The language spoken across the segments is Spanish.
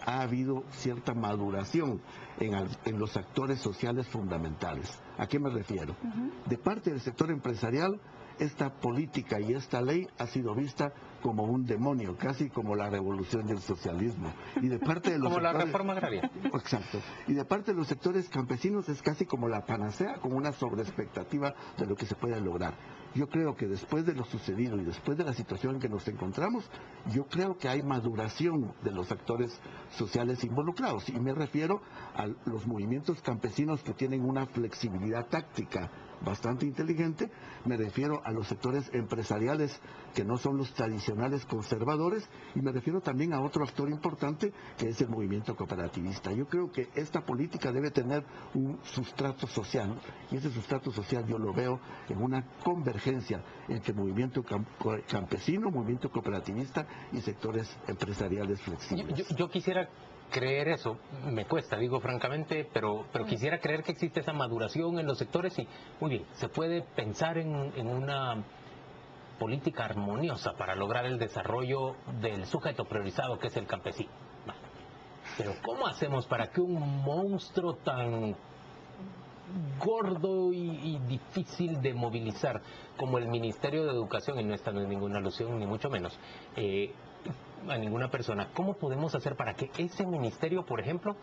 ha habido cierta maduración en los actores sociales fundamentales. ¿A qué me refiero? De parte del sector empresarial, esta política y esta ley ha sido vista como un demonio, casi como la revolución del socialismo. Y de parte de los como sectores, la reforma agraria. Exacto. Y de parte de los sectores campesinos es casi como la panacea, como una sobreexpectativa de lo que se puede lograr. Yo creo que después de lo sucedido y después de la situación en que nos encontramos, yo creo que hay maduración de los actores sociales involucrados. Y me refiero a los movimientos campesinos que tienen una flexibilidad táctica bastante inteligente. Me refiero a los sectores empresariales que no son los tradicionales conservadores, y me refiero también a otro actor importante que es el movimiento cooperativista. Yo creo que esta política debe tener un sustrato social, y ese sustrato social yo lo veo en una convergencia entre movimiento campesino, movimiento cooperativista y sectores empresariales flexibles. Yo quisiera creer eso, me cuesta, digo francamente, pero quisiera creer que existe esa maduración en los sectores y, muy bien, se puede pensar en una política armoniosa para lograr el desarrollo del sujeto priorizado que es el campesino. Pero ¿cómo hacemos para que un monstruo tan gordo y difícil de movilizar como el Ministerio de Educación, y no esta no es ninguna alusión ni mucho menos a ninguna persona, cómo podemos hacer para que ese ministerio, por ejemplo,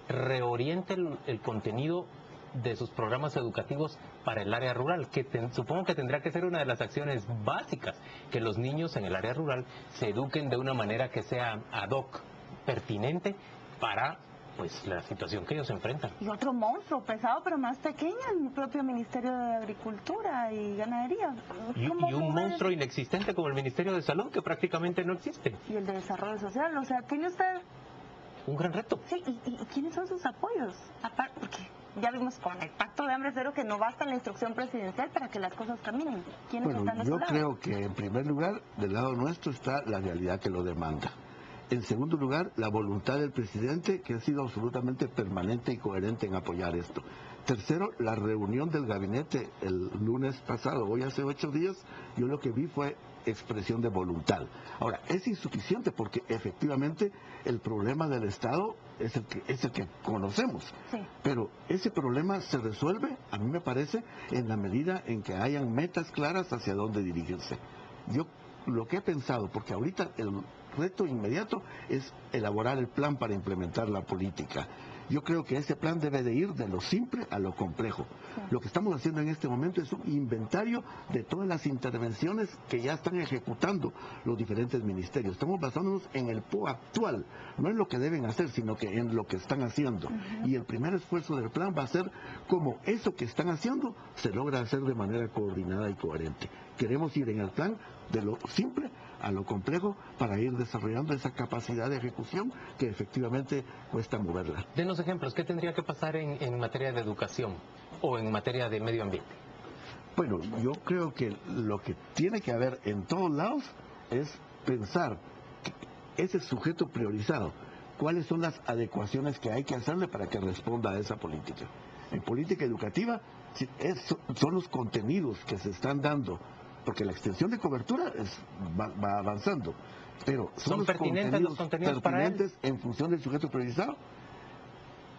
reoriente el contenido de sus programas educativos para el área rural, que supongo que tendrá que ser una de las acciones básicas, que los niños en el área rural se eduquen de una manera que sea ad hoc, pertinente para pues la situación que ellos enfrentan. Y otro monstruo pesado pero más pequeño, el propio Ministerio de Agricultura y Ganadería. Y un monstruo inexistente como el Ministerio de Salud, que prácticamente no existe. Y el de Desarrollo Social, o sea, tiene usted un gran reto. Sí, ¿y quiénes son sus apoyos? Aparte, porque ya vimos con el Pacto de Hambre Cero que no basta la instrucción presidencial para que las cosas caminen. ¿Quiénes están de su lado? Yo creo que en primer lugar, del lado nuestro está la realidad que lo demanda. En segundo lugar, la voluntad del presidente, que ha sido absolutamente permanente y coherente en apoyar esto. Tercero, la reunión del gabinete el lunes pasado, hoy hace 8 días, yo lo que vi fue expresión de voluntad. Ahora, es insuficiente porque efectivamente el problema del Estado es el que conocemos. Sí. Pero ese problema se resuelve, a mí me parece, en la medida en que hayan metas claras hacia dónde dirigirse. Yo lo que he pensado, porque ahorita el reto inmediato es elaborar el plan para implementar la política. Yo creo que ese plan debe de ir de lo simple a lo complejo. Sí. Lo que estamos haciendo en este momento es un inventario de todas las intervenciones que ya están ejecutando los diferentes ministerios. Estamos basándonos en el PO actual, no en lo que deben hacer, sino que en lo que están haciendo. Y el primer esfuerzo del plan va a ser cómo eso que están haciendo se logra hacer de manera coordinada y coherente. Queremos ir en el plan de lo simple a lo complejo para ir desarrollando esa capacidad de ejecución que efectivamente cuesta moverla. Denos ejemplos, ¿qué tendría que pasar en materia de educación o en materia de medio ambiente? Bueno, yo creo que lo que tiene que haber en todos lados es pensar que ese sujeto priorizado, cuáles son las adecuaciones que hay que hacerle para que responda a esa política. En política educativa son los contenidos que se están dando, porque la extensión de cobertura va avanzando, pero son los contenidos pertinentes en función del sujeto priorizado.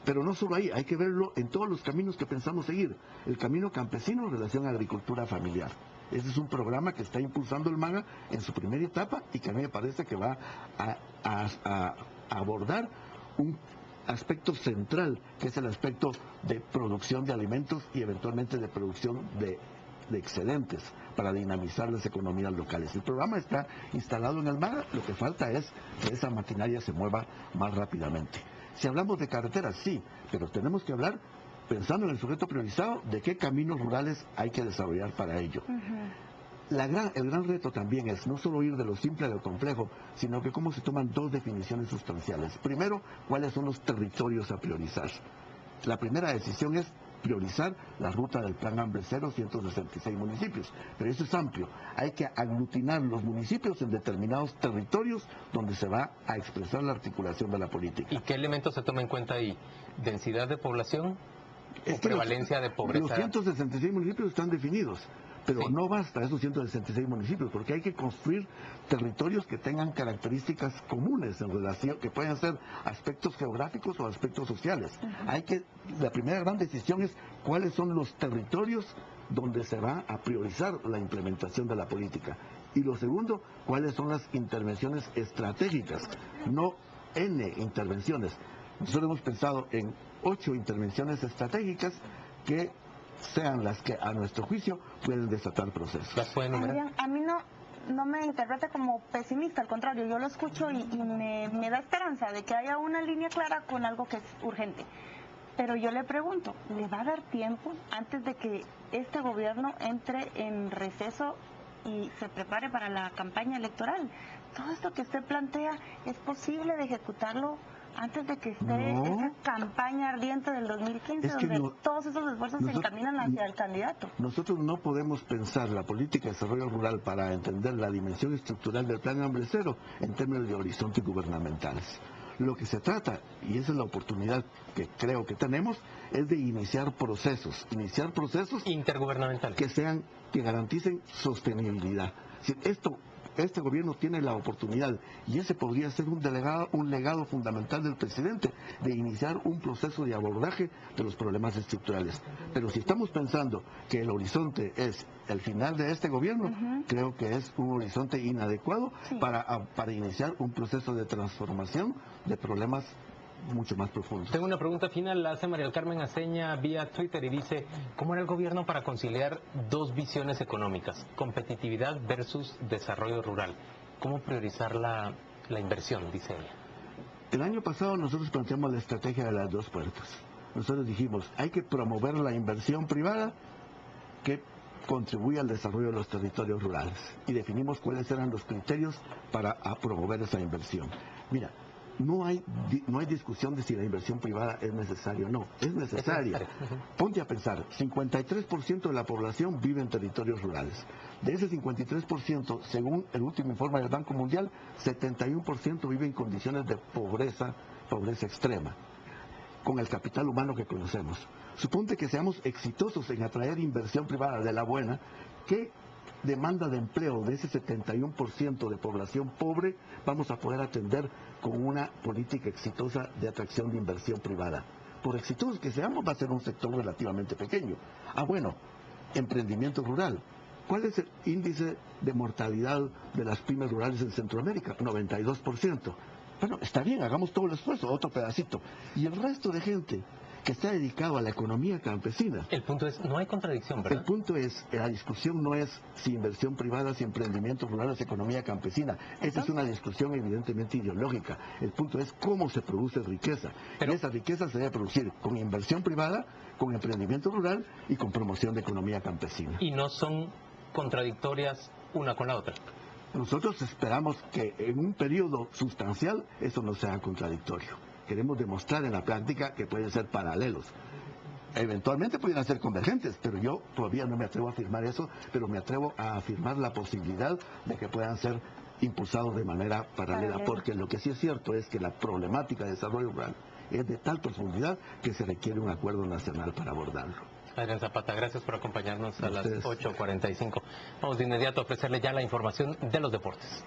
Pero no solo ahí, hay que verlo en todos los caminos que pensamos seguir. El camino campesino en relación a agricultura familiar. Ese es un programa que está impulsando el MAGA en su primera etapa y que a mí me parece que va a abordar un aspecto central, que es el aspecto de producción de alimentos y eventualmente de producción de excedentes para dinamizar las economías locales. El programa está instalado en el MAGA, lo que falta es que esa maquinaria se mueva más rápidamente. Si hablamos de carreteras, sí, pero tenemos que hablar, pensando en el sujeto priorizado, de qué caminos rurales hay que desarrollar para ello. El gran reto también es no solo ir de lo simple a lo complejo, sino que cómo se toman dos definiciones sustanciales. Primero, cuáles son los territorios a priorizar. La primera decisión es priorizar la ruta del Plan Hambre Cero, 166 municipios, pero eso es amplio. Hay que aglutinar los municipios en determinados territorios donde se va a expresar la articulación de la política. ¿Y qué elementos se toma en cuenta ahí? ¿Densidad de población o prevalencia de pobreza? Los 166 municipios están definidos, Pero Sí. no basta esos 166 municipios, porque hay que construir territorios que tengan características comunes en relación, que pueden ser aspectos geográficos o aspectos sociales. La primera gran decisión es cuáles son los territorios donde se va a priorizar la implementación de la política. Y lo segundo, cuáles son las intervenciones estratégicas, no N intervenciones. Nosotros hemos pensado en 8 intervenciones estratégicas que sean las que a nuestro juicio pueden desatar procesos. ¿Las pueden enumerar? Adrián, a mí no me interpreta como pesimista, al contrario, yo lo escucho y me da esperanza de que haya una línea clara con algo que es urgente. Pero yo le pregunto, ¿le va a dar tiempo antes de que este gobierno entre en receso y se prepare para la campaña electoral? Todo esto que usted plantea, ¿es posible de ejecutarlo antes de que esté No. esa campaña ardiente del 2015, Es que donde no- todos esos esfuerzos se encaminan hacia el candidato? Nosotros no podemos pensar la política de desarrollo rural para entender la dimensión estructural del Plan Hambre Cero en términos de horizontes gubernamentales. Lo que se trata, y esa es la oportunidad que creo que tenemos, es de iniciar procesos Intergubernamental. que garanticen sostenibilidad. Si este gobierno tiene la oportunidad, y ese podría ser un legado fundamental del presidente, de iniciar un proceso de abordaje de los problemas estructurales. Pero si estamos pensando que el horizonte es el final de este gobierno, creo que es un horizonte inadecuado Sí. para iniciar un proceso de transformación de problemas mucho más profundos. Tengo una pregunta final, la hace María del Carmen Aceña vía Twitter y dice, ¿cómo era el gobierno para conciliar dos visiones económicas, competitividad versus desarrollo rural? ¿Cómo priorizar la inversión?, dice ella. El año pasado nosotros planteamos la estrategia de las 2 puertas. Nosotros dijimos, hay que promover la inversión privada que contribuye al desarrollo de los territorios rurales. Y definimos cuáles eran los criterios para promover esa inversión. Mira, no hay discusión de si la inversión privada es necesaria o no. Es necesaria. Ujú. Ponte a pensar, 53% de la población vive en territorios rurales. De ese 53%, según el último informe del Banco Mundial, 71% vive en condiciones de pobreza extrema, con el capital humano que conocemos. Suponte que seamos exitosos en atraer inversión privada de la buena, ¿qué demanda de empleo de ese 71% de población pobre vamos a poder atender con una política exitosa de atracción de inversión privada? Por exitosos que seamos, va a ser un sector relativamente pequeño. Bueno, emprendimiento rural. ¿Cuál es el índice de mortalidad de las pymes rurales en Centroamérica? 92%. Bueno, está bien, hagamos todo el esfuerzo, otro pedacito. Y el resto de gente que está dedicado a la economía campesina. El punto es, no hay contradicción, El ¿verdad? punto es, la discusión no es si inversión privada, si emprendimiento rural, si economía campesina. Esa es una discusión evidentemente ideológica. El punto es cómo se produce riqueza. Pero- Y esa riqueza se debe producir con inversión privada, con emprendimiento rural y con promoción de economía campesina. Y no son contradictorias una con la otra. Nosotros esperamos que en un periodo sustancial eso no sea contradictorio. Queremos demostrar en la práctica que pueden ser paralelos. Eventualmente pudieran ser convergentes, pero yo todavía no me atrevo a afirmar eso, pero me atrevo a afirmar la posibilidad de que puedan ser impulsados de manera paralela, porque lo que sí es cierto es que la problemática de desarrollo rural es de tal profundidad que se requiere un acuerdo nacional para abordarlo. Adrián Zapata, gracias por acompañarnos a las Ustedes. 8:45. Vamos de inmediato a ofrecerle ya la información de los deportes.